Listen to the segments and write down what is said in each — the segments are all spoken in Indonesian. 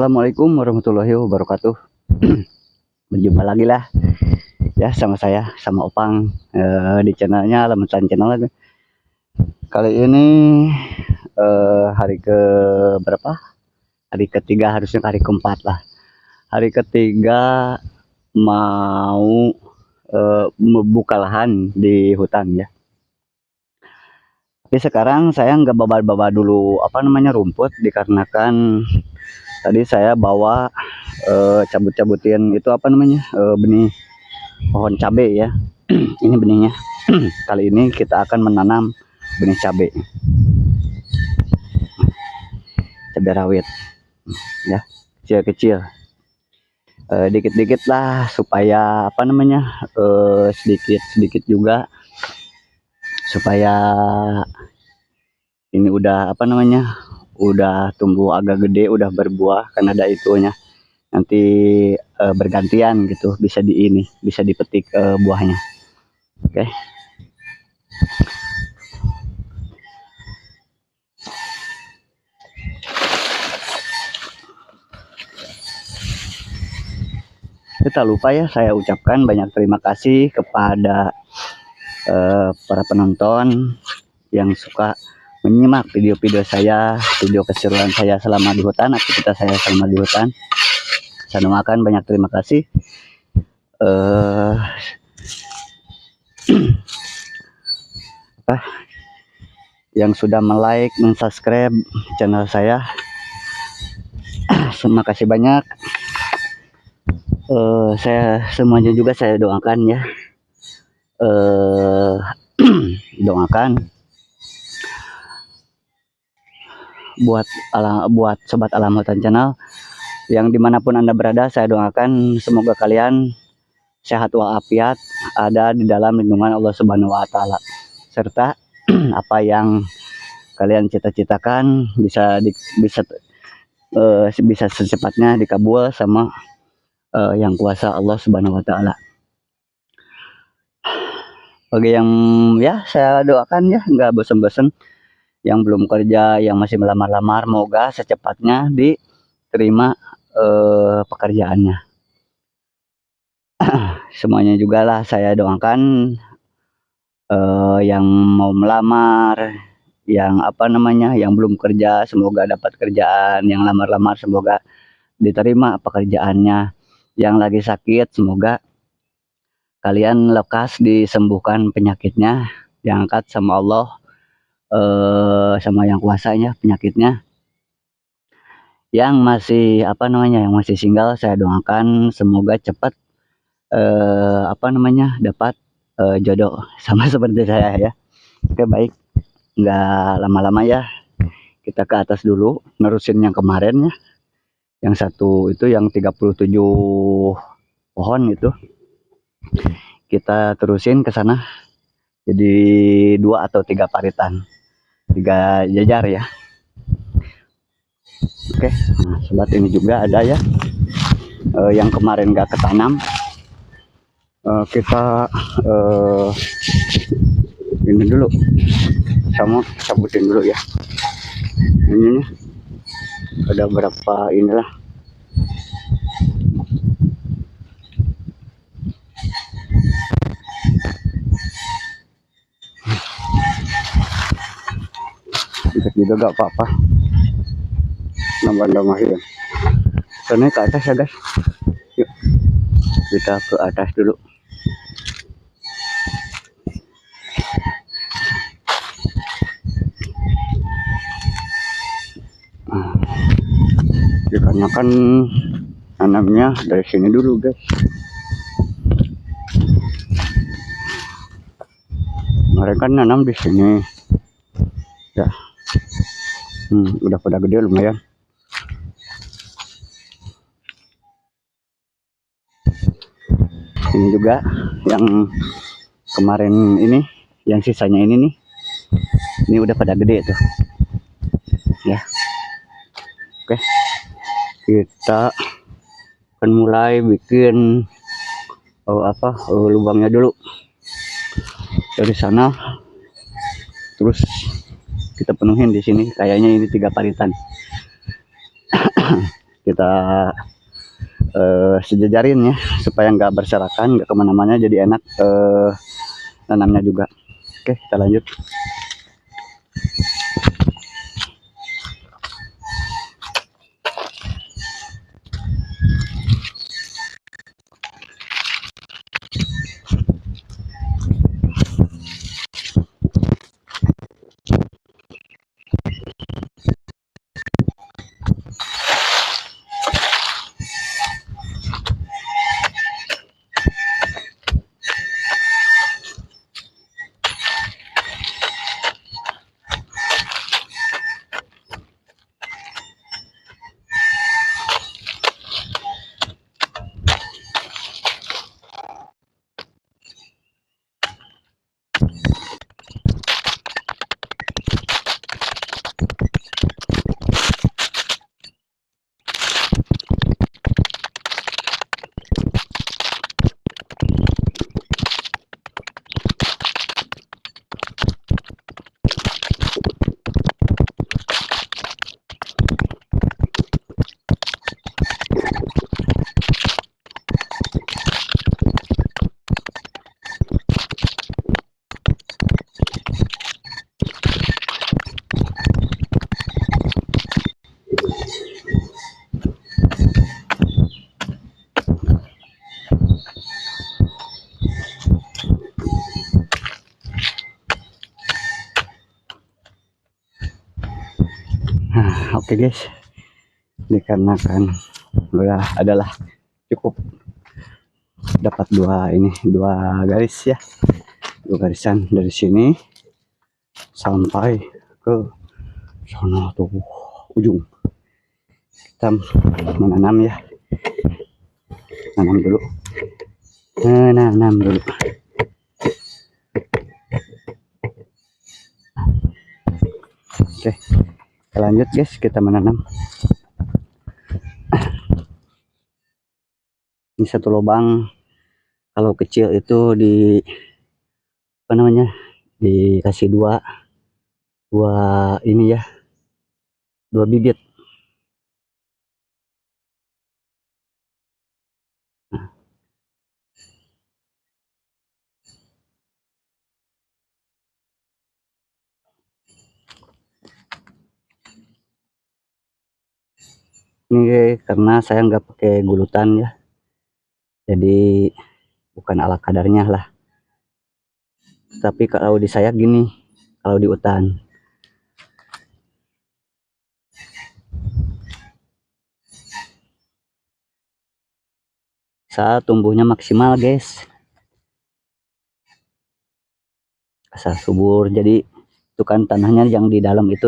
Assalamualaikum warahmatullahi wabarakatuh. Berjumpa lagi lah ya sama saya, sama Opang di channelnya Lamentan Channel. Kali ini hari ke berapa? Hari ketiga, harusnya hari keempat lah. Hari ketiga mau membuka lahan di hutan ya. Tapi sekarang saya nggak bawa dulu rumput, dikarenakan tadi saya bawa cabut-cabutin itu benih pohon cabai ya. Ini benihnya. Kali ini kita akan menanam benih cabai rawit ya, kecil-kecil, dikit-dikit lah supaya sedikit-sedikit juga supaya ini udah udah tumbuh agak gede, udah berbuah, kan ada itunya nanti bergantian gitu, bisa dipetik buahnya. Oke. Tak lupa ya, saya ucapkan banyak terima kasih kepada para penonton yang suka menyimak video-video saya, video keseruan saya selama di hutan, aktivitas saya selama di hutan. Saya doakan banyak terima kasih. Yang sudah like, subscribe channel saya. Terima kasih banyak. Saya semuanya juga saya doakan ya. Doakan buat sobat Alam Hutan Channel yang dimanapun Anda berada, saya doakan semoga kalian sehat walafiat, ada di dalam lindungan Allah Subhanahu wa Ta'ala, serta apa yang kalian cita-citakan bisa secepatnya dikabul sama yang kuasa Allah Subhanahu wa Ta'ala. Bagi yang ya saya doakan ya nggak bosan-bosan, yang belum kerja, yang masih melamar-lamar, moga secepatnya diterima pekerjaannya. Semuanya juga lah saya doakan yang mau melamar, yang yang belum kerja semoga dapat kerjaan, yang lamar-lamar semoga diterima pekerjaannya, yang lagi sakit semoga kalian lekas disembuhkan penyakitnya, diangkat sama Allah, sama yang kuasanya penyakitnya. Yang masih yang masih single, saya doakan semoga cepat dapat jodoh sama seperti saya ya. Oke, baik, nggak lama-lama ya, kita ke atas dulu nerusin yang kemarin ya. Yang satu itu yang 37 pohon itu kita terusin ke sana jadi 2 atau 3 paritan, 3 jajar ya. Oke, nah, sobat, ini juga ada ya yang kemarin gak ketanam, kita ini dulu sama cabutin dulu ya. Ini ada berapa inilah. Juga gak apa-apa, nambah-nambah ya. Karena ke atas ya guys, yuk kita ke atas dulu. Dikarenakan tanamnya dari sini dulu guys, mereka nanam di sini ya. Udah pada gede lumayan. Ini juga yang kemarin ini, yang sisanya ini nih, ini udah pada gede tuh ya. Oke, kita akan mulai bikin lubangnya dulu dari sana, terus kita penuhin di sini. Kayaknya ini 3 paritan. kita sejajarin ya supaya nggak berserakan, nggak kemana-mana, jadi enak nanamnya juga. Oke, kita lanjut. Nah, oke guys, dikarenakan udah adalah cukup dapat dua garis ya, dua garisan dari sini sampai ke sana tuh ujung. Kita menanam ya, menanam dulu. Oke, kita lanjut guys, kita menanam. Ini satu lubang, kalau kecil itu di apa namanya, dikasih dua ini ya, dua bibit. Ini karena saya nggak pakai gulutan ya, jadi bukan ala kadarnya lah. Tapi kalau di saya gini, kalau di hutan saat tumbuhnya maksimal guys, asal subur. Jadi itu kan tanahnya yang di dalam itu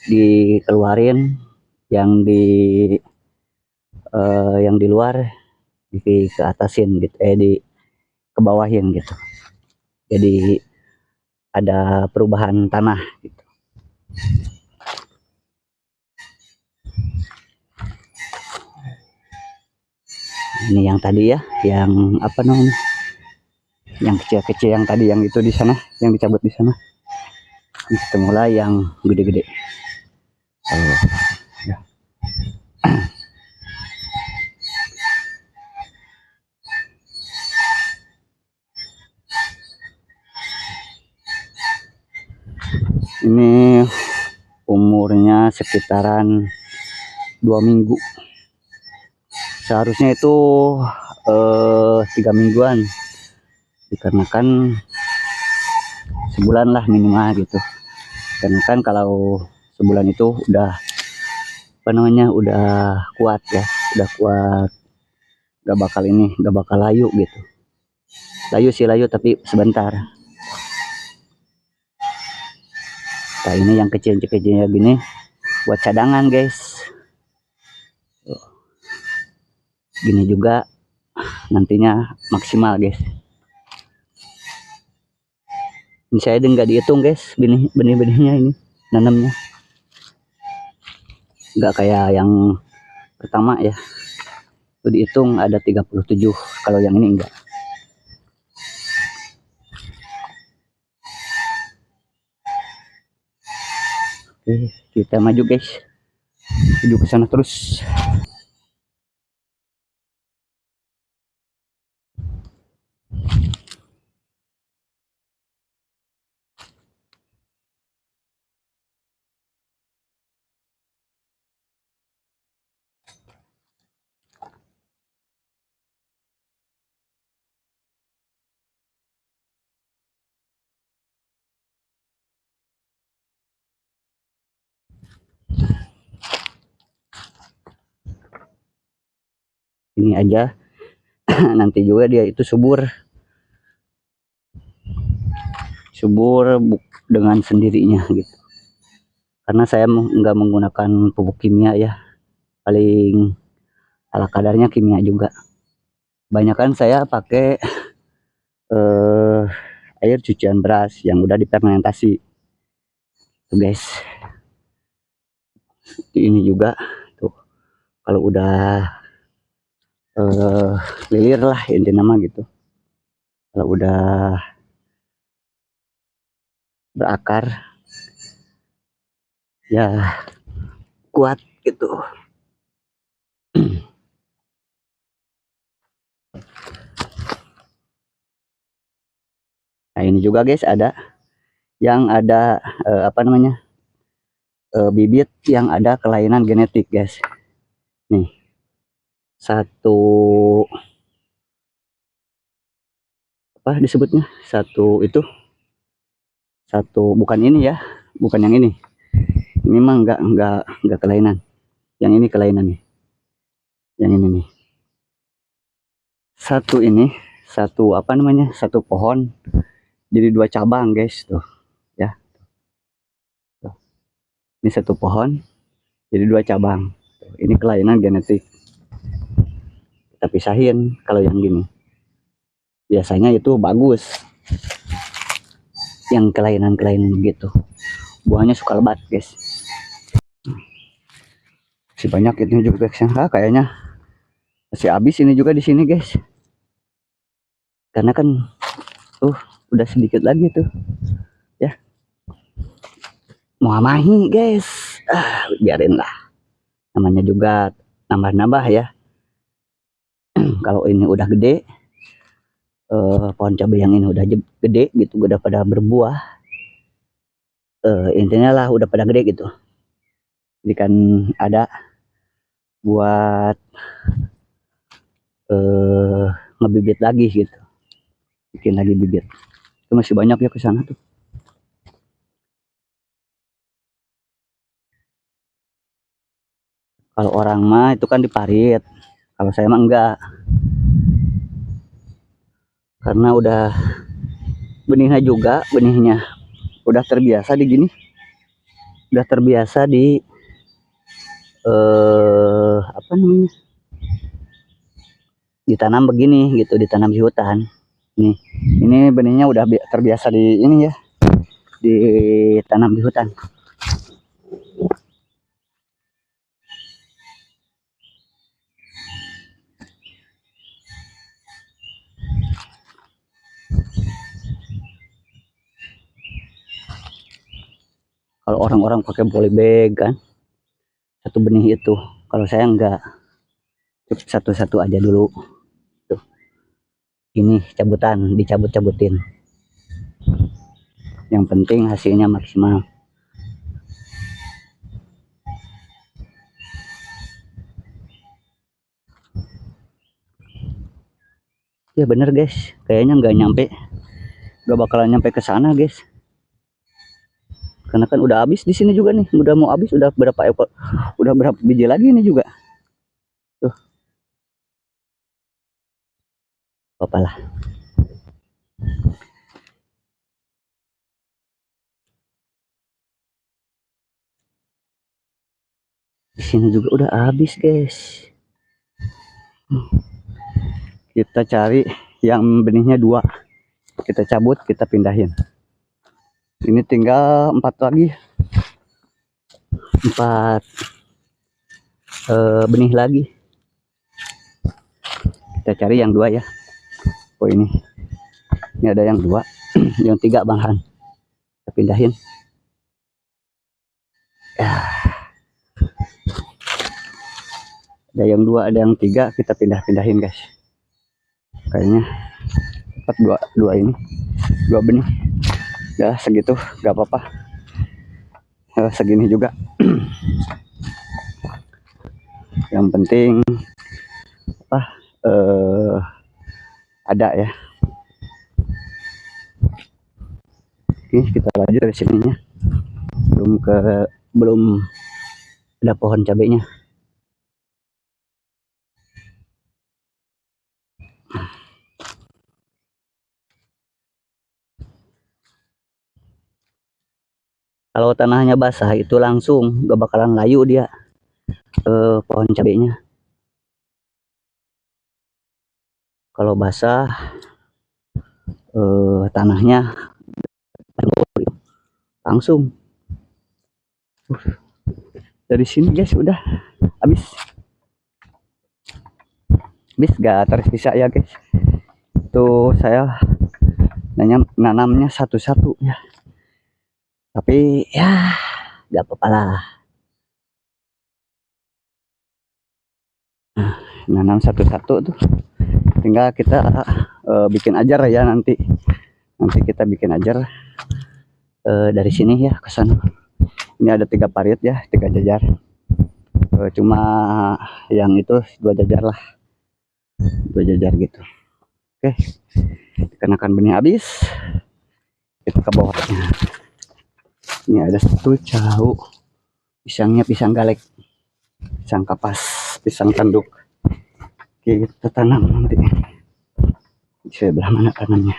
dikeluarin, yang yang di luar ke atasin gitu, di kebawahin gitu. Jadi ada perubahan tanah gitu. Ini yang tadi ya, yang apa namanya, yang kecil-kecil yang tadi, yang itu di sana, yang dicabut di sana. Ini kita mulai yang gede-gede. Ya. Ini umurnya sekitaran 2 minggu. Seharusnya itu 3 mingguan, dikarenakan sebulan lah minimal gitu. Karena kan kalau sebulan itu udah apa namanya, udah kuat ya, udah kuat, gak bakal layu gitu. Layu sih layu, tapi sebentar. Nah ini yang kecil-kecilnya gini buat cadangan guys. Gini juga nantinya maksimal guys. Ini saya nggak dihitung guys, benih-benihnya ini nanamnya, nggak kayak yang pertama ya, itu dihitung ada 37, kalau yang ini enggak. Oke, kita maju guys. Tuju ke sana terus. Ini aja nanti juga dia itu subur dengan sendirinya gitu. Karena saya nggak menggunakan pupuk kimia ya, paling ala kadarnya kimia juga. Kebanyakan saya pakai air cucian beras yang udah difermentasi tuh guys. Ini juga tuh kalau udah lilir lah inti nama gitu, kalau udah berakar ya kuat gitu. Nah ini juga guys ada yang ada apa namanya bibit yang ada kelainan genetik guys. Nih satu apa disebutnya, satu itu satu bukan ini ya, bukan yang ini mah enggak kelainan, yang ini kelainan nih, yang ini nih. Satu ini satu apa namanya, satu pohon jadi dua cabang guys tuh ya. Tuh. Ini satu pohon jadi dua cabang. Tuh, ini kelainan genetik. Kita pisahin. Kalau yang gini biasanya itu bagus, yang kelainan-kelainan gitu buahnya suka lebat guys. Si banyak itu juga guys. Kayaknya masih habis ini juga di sini guys, karena kan udah sedikit lagi tuh ya, mau amahi guys. Biarin lah, namanya juga nambah-nambah ya. Kalau ini udah gede, pohon cabai yang ini udah gede gitu, udah pada berbuah, intinya lah udah pada gede gitu, jadi kan ada buat ngebibit lagi gitu, bikin lagi bibit. Itu masih banyak ya ke sana tuh. Kalau orang mah itu kan diparit, kalau saya mah enggak, karena udah benihnya udah terbiasa di gini, udah terbiasa di apa namanya, ditanam begini gitu, ditanam di hutan. Nih ini benihnya udah terbiasa di ini ya, ditanam di hutan. Kalau orang-orang pakai polybag kan, satu benih itu. Kalau saya enggak, cukup satu-satu aja dulu. Tuh. Ini cabutan, dicabut-cabutin. Yang penting hasilnya maksimal. Ya bener guys, kayaknya nggak nyampe, nggak bakalan nyampe ke sana guys. Karena kan udah habis di sini juga nih, udah mau habis, udah berapa ekor, udah berapa biji lagi ini juga. Tuh, apalah. Di sini juga udah habis guys. Kita cari yang benihnya 2, kita cabut, kita pindahin. Ini tinggal 4 lagi, 4 benih lagi. Kita cari yang 2 ya. Oh ini ada yang 2, yang 3 bahan. Kita pindahin. Ada yang 2, ada yang 3, kita pindah-pindahin guys. Kayaknya dapat dua ini, 2 benih. Ya segitu, gak apa-apa. Segini juga. Yang penting apa? Ada ya. Oke, kita lanjut dari sininya. Belum ada pohon cabenya. Kalau tanahnya basah itu langsung gak bakalan layu dia pohon cabenya. Kalau basah tanahnya langsung. Dari sini guys udah habis gak tersisa ya guys. Tuh saya nanamnya satu-satu ya, tapi ya gak apa-apa lah. Nanam satu-satu tuh, tinggal kita bikin ajar ya nanti kita bikin ajar dari sini ya ke sana. Ini ada 3 parit ya, 3 jajar. Cuma yang itu 2 jajar lah, 2 jajar gitu. Oke, dikenakan benih habis, kita ke bawahnya. Ini ada 1 cau, pisangnya pisang galek, pisang kapas, pisang tanduk. Oke, kita tanam nanti di sebelah mana tanamnya.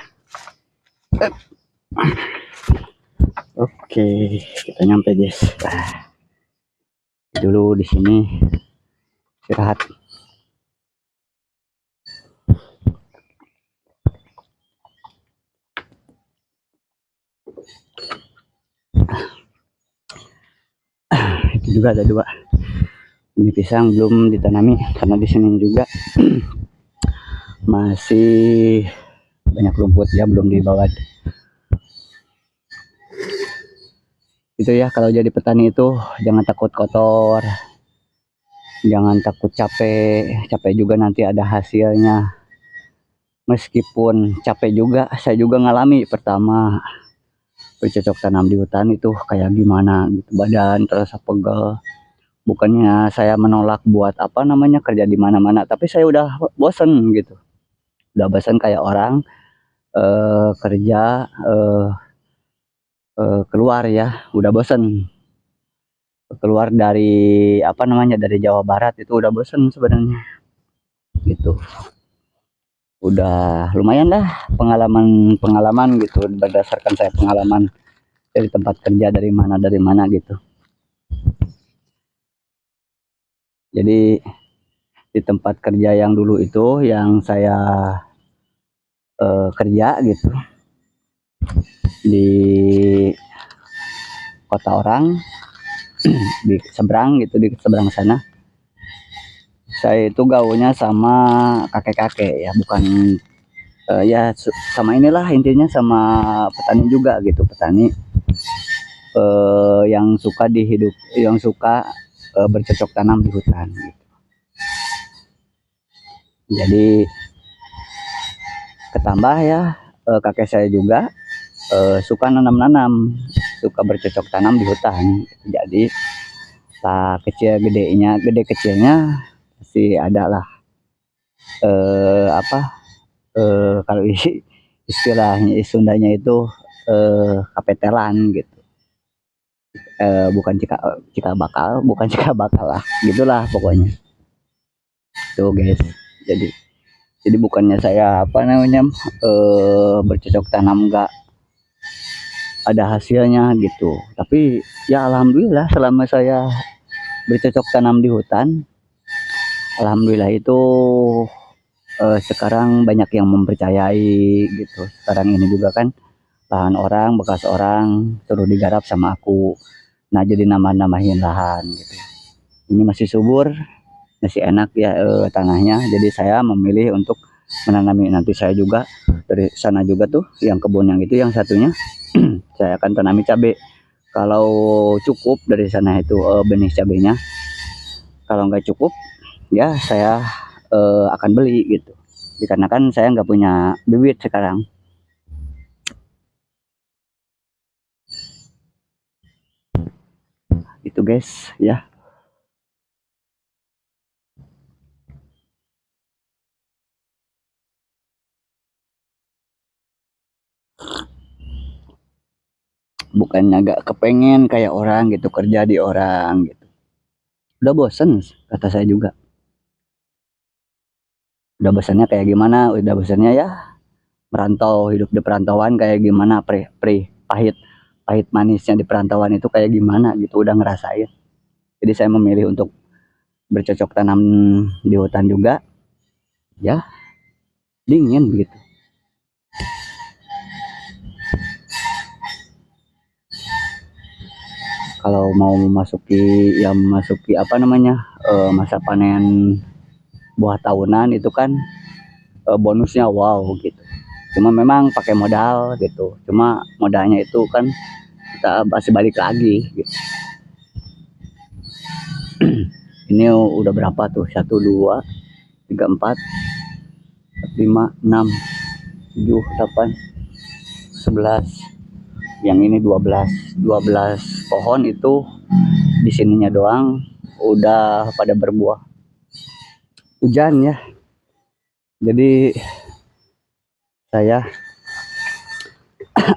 Oke, kita nyampe guys. Dulu di sini istirahat. Itu juga ada 2. Ini pisang belum ditanami karena di sini juga masih banyak rumput ya, belum dibawa. Itu ya, kalau jadi petani itu jangan takut kotor, jangan takut capek juga nanti ada hasilnya. Meskipun capek juga, saya juga ngalami pertama bercocok tanam di hutan itu kayak gimana gitu, badan terasa pegel. Bukannya saya menolak buat apa namanya kerja di mana-mana, tapi saya udah bosen gitu, udah bosen kayak orang kerja keluar ya, udah bosen keluar dari apa namanya, dari Jawa Barat itu udah bosen sebenarnya gitu. Udah lumayan lah pengalaman gitu, berdasarkan saya pengalaman dari tempat kerja dari mana gitu. Jadi di tempat kerja yang dulu itu yang saya kerja gitu di kota orang di seberang gitu, di seberang sana saya itu gaulnya sama kakek-kakek ya, bukan ya sama inilah intinya, sama petani juga gitu, petani yang suka bercocok tanam di hutan gitu. Jadi ketambah ya kakek saya juga suka nanam-nanam, suka bercocok tanam di hutan. Jadi gede kecilnya pasti ada lah kalau istilahnya Sundanya itu kapetelan gitu. Bukan cika bakal lah gitulah pokoknya tuh guys. Jadi bukannya saya apa namanya bercocok tanam enggak ada hasilnya gitu, tapi ya alhamdulillah selama saya bercocok tanam di hutan, alhamdulillah itu sekarang banyak yang mempercayai gitu. Sekarang ini juga kan lahan orang, bekas orang suruh digarap sama aku, nah jadi nambah-nambahin lahan gitu. Ini masih subur, masih enak ya tanahnya, jadi saya memilih untuk menanami. Nanti saya juga dari sana juga tuh yang kebun yang itu yang satunya saya akan tanami cabai. Kalau cukup dari sana itu benih cabainya, kalau nggak cukup ya saya akan beli gitu. Dikarenakan saya nggak punya bibit sekarang. Itu guys ya. Bukannya nggak kepengen kayak orang gitu, kerja di orang gitu. Udah bosen, kata saya juga. Udah bosannya kayak gimana? Udah bosannya ya merantau, hidup di perantauan kayak gimana, pahit pahit manisnya di perantauan itu kayak gimana gitu, udah ngerasain. Jadi saya memilih untuk bercocok tanam di hutan juga, ya dingin gitu. Kalau mau memasuki apa namanya, masa panen buah tahunan itu kan bonusnya wow gitu. Cuma memang pakai modal gitu. Cuma modalnya itu kan kita masih balik lagi gitu. Ini udah berapa tuh? 1, 2, 3, 4, 5, 6, 7, 8, 11. Yang ini 12 pohon itu di sininya doang udah pada berbuah. Hujan ya. Jadi saya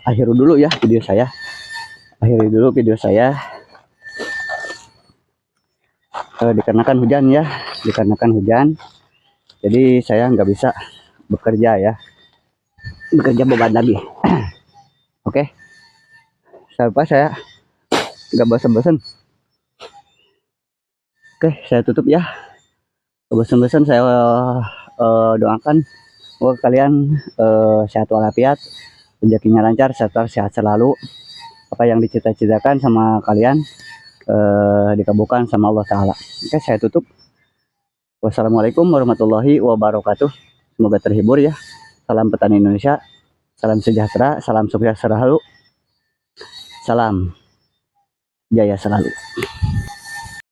akhiri dulu ya video saya. Akhiri dulu video saya. Dikarenakan hujan ya, dikarenakan hujan. Jadi saya nggak bisa bekerja ya, bekerja beban lagi. Oke, sampai saya nggak bosan-bosan. Oke, saya tutup ya. Bosan-bosan saya doakan semoga kalian sehat walafiat, rezekinya lancar, sehat selalu. Apa yang dicita-citakan sama kalian dikabulkan sama Allah Ta'ala. Oke, saya tutup. Wassalamualaikum warahmatullahi wabarakatuh. Semoga terhibur ya. Salam petani Indonesia, salam sejahtera, salam sukses selalu, salam jaya selalu.